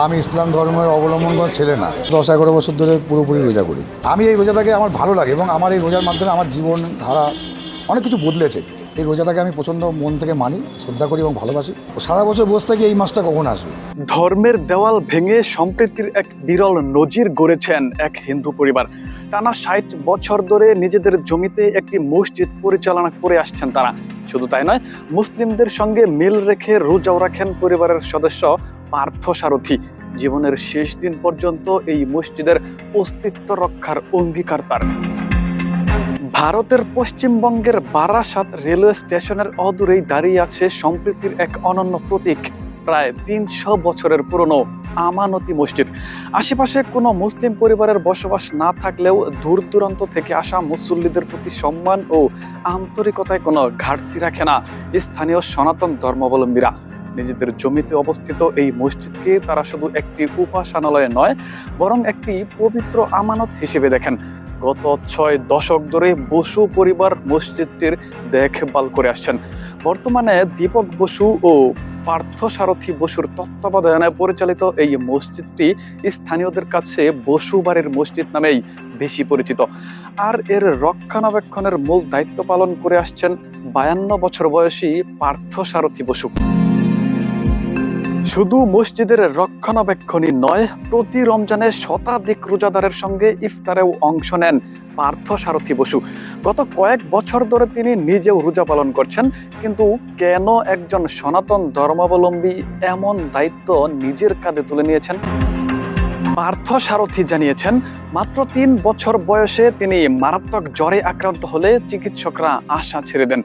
আমি ইসলাম ধর্মের অবলম্বন করার ছেলে না, 10-11 বছর ধরে পুরোপুরি রোজা করি। আমি এই রোজাটাকে আমার ভালো লাগে এবং আমার এই রোজার মাধ্যমে আমার জীবন ধারা অনেক কিছু বদলেছে। এই রোজাটাকে আমি প্রচণ্ড মন থেকে মানি, শ্রদ্ধা করি এবং ভালোবাসি। সারা বছর বসে থাকি এই মাসটা কখন আসবে। ধর্মের দেওয়াল ভেঙে সম্প্রীতির এক বিরল নজির গড়েছেন এক হিন্দু পরিবার। টানা 60 বছর ধরে নিজেদের জমিতে একটি মসজিদ পরিচালনা করে আসছেন তারা। শুধু তাই নয়, মুসলিমদের সঙ্গে মিল রেখে রোজাও রাখেন পরিবারের সদস্য পার্থ সারথী। জীবনের শেষ দিন পর্যন্ত এই মসজিদের অস্তিত্ব রক্ষার অঙ্গীকার তার। ভারতের পশ্চিমবঙ্গের বারাসাত রেলওয়ে স্টেশনের অদূরেই দাঁড়িয়ে আছে সম্প্রীতির এক অনন্য প্রতীক, প্রায় 300 বছরের পুরনো আমানতি মসজিদ। আশেপাশে কোনো মুসলিম পরিবারের বসবাস না থাকলেও দূর দূরান্ত থেকে আসা মুসল্লিদের প্রতি সম্মান ও আন্তরিকতায় কোনো ঘাটতি রাখে না স্থানীয় সনাতন ধর্মাবলম্বীরা। নিজেদের জমিতে অবস্থিত এই মসজিদকে তারা শুধু একটি উপাসনালয় নয়, বরং একটি পবিত্র আমানত হিসেবে দেখেন। গত 6 দশক ধরে বসু পরিবার মসজিদটির দেখভাল করে আসছেন। বর্তমানে দীপক বসু ও পার্থ সারথী বসুর তত্ত্বাবধানে পরিচালিত এই মসজিদটি স্থানীয়দের কাছে বসু বাড়ির মসজিদ নামেই বেশি পরিচিত। আর এর রক্ষণাবেক্ষণের মূল দায়িত্ব পালন করে আসছেন 52 বছর বয়সী পার্থ সারথী বসু। শুধু মসজিদের রক্ষণাবেক্ষণই নয়, প্রতি রমজানে শতাধিক রোজাদারের সঙ্গে ইফতারেও অংশ নেন পার্থ সারথী বসু। গত কয়েক বছর ধরে তিনি নিজেও রোজা পালন করছেন। কিন্তু কেন একজন সনাতন ধর্মাবলম্বী এমন দায়িত্ব নিজের কাঁধে তুলে নিয়েছেন? পার্থ সারথী জানিয়েছেন, মাত্র 3 বছর বয়সে তিনি মারাত্মক জ্বরে আক্রান্ত হলে চিকিৎসকরা আশা ছেড়ে দেন।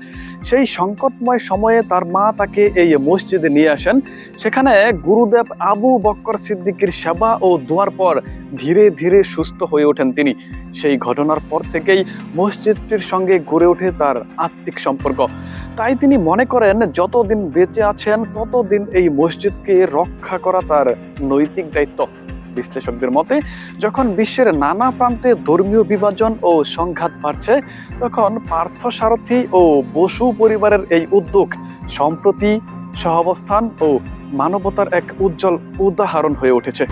সেই সংকটময় সময়ে তার মা তাকে এই মসজিদে নিয়ে আসেন। সেখানে গুরুদেব আবু বক্কর সিদ্দিকীর সেবা ও দোয়ার পর ধীরে ধীরে সুস্থ হয়ে ওঠেন তিনি। সেই ঘটনার পর থেকেই মসজিদটির সঙ্গে গড়ে ওঠে তার আত্মিক সম্পর্ক। তাই তিনি মনে করেন, যতদিন বেঁচে আছেন ততদিন এই মসজিদকে রক্ষা করা তার নৈতিক দায়িত্ব। বিশ্লেষকদের মতে, যখন বিশ্বের নানা প্রান্তে ধর্মীয় বিভাজন ও সংঘাত বাড়ছে, তখন পার্থ সারথী ও বসু পরিবারের এই উদ্যোগ সম্প্রতি, সহাবস্থান ও মানবতার এক উজ্জ্বল উদাহরণ হয়ে উঠেছে।